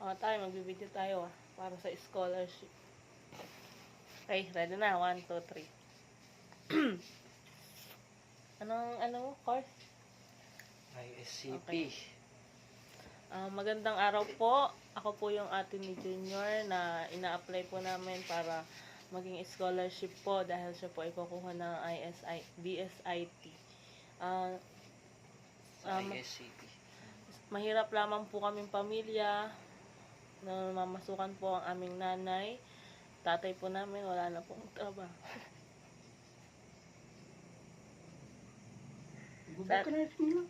Tayo, magbibideo tayo para sa scholarship. Okay, ready na. 1, 2, 3. Anong course? ISCP. Okay. Magandang araw po. Ako po yung ate ni Junior na ina-apply po namin para maging scholarship po dahil siya po ay kukuha ng BSIT. ISCP. Mahirap lamang po kaming pamilya na mamasukan po ang aming nanay. Tatay po namin wala na pong trabaho. Baka na lang.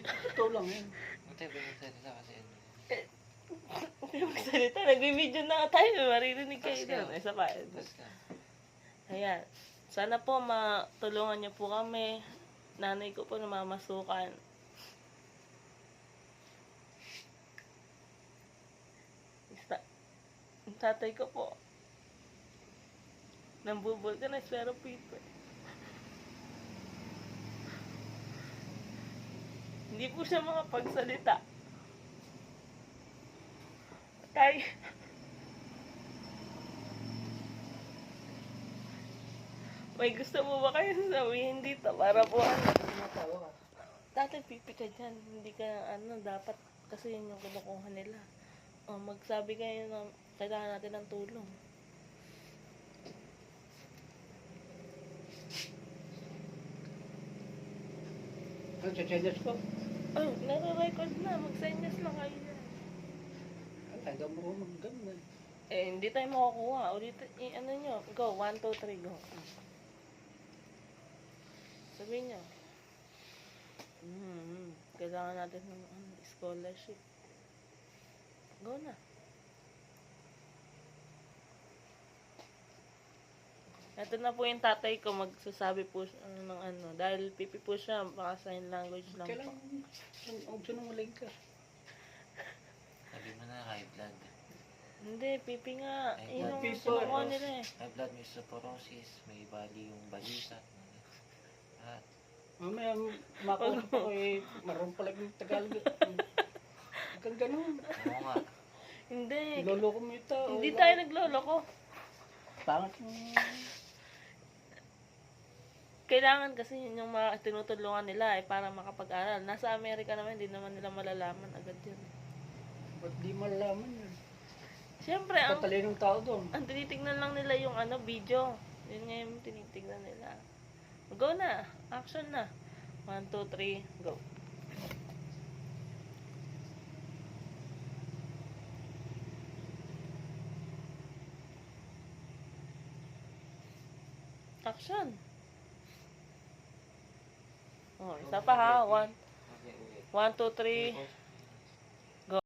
Ito lang yan. Ate, magsalita kasi ano. Hindi magsalita. Nag-video na tayo. Maririnig kayo doon. Isa pa. Ayan. Sana po matulungan niyo po kami. Nanay ko po namamasukan. Ang tatay ko po nambubol ka na pero people. Hindi po siya makapagsalita. Tay. May gusto mo ba kayo sabihin dito para po Matawa ka. Tatay, pipi ka dyan. Hindi ka, dapat kasi yun yung kinukuha nila. Magsabi kayo na kailangan natin ng tulong. Ang chachelas ko. Nare-record na. Mag-senyas lang kayo dyan. Taga mo mag-ganda. Hindi tayo makukuha. Ulit, nyo. Go. 1, 2, 3, go. Sabihin nyo. Kailangan natin ng scholarship. Go na. Ito na po yung tatay ko, magsasabi po siya ng dahil pipi po siya, baka sign language lang po. Kailangan, huwag sinungaling ka. Sabi mo na, high blood. Hindi, pipi nga. Ay, Yung pipi sinukuha po. nila eh. High blood, may osteoporosis, may bali yung balisa. At Mamaya, makausap ako eh, marunong pala yung Tagalog. Huwag kang ganun. oo nga. Hindi. Loloko mo yung tao. Hindi tayo nagloloko. Pangat mo. Kailangan kasi yun yung mga tinutulungan nila para makapag-aral. Nasa Amerika naman, hindi naman nila malalaman agad yun. Ba't di malalaman yun? Siyempre, ang Patalinong tao doon. tinitignan lang nila yung video. Yun nga yung tinitignan nila. Go na. Action na. 1, 2, 3, go. Action. Isa pa ha. 1, 2, 3.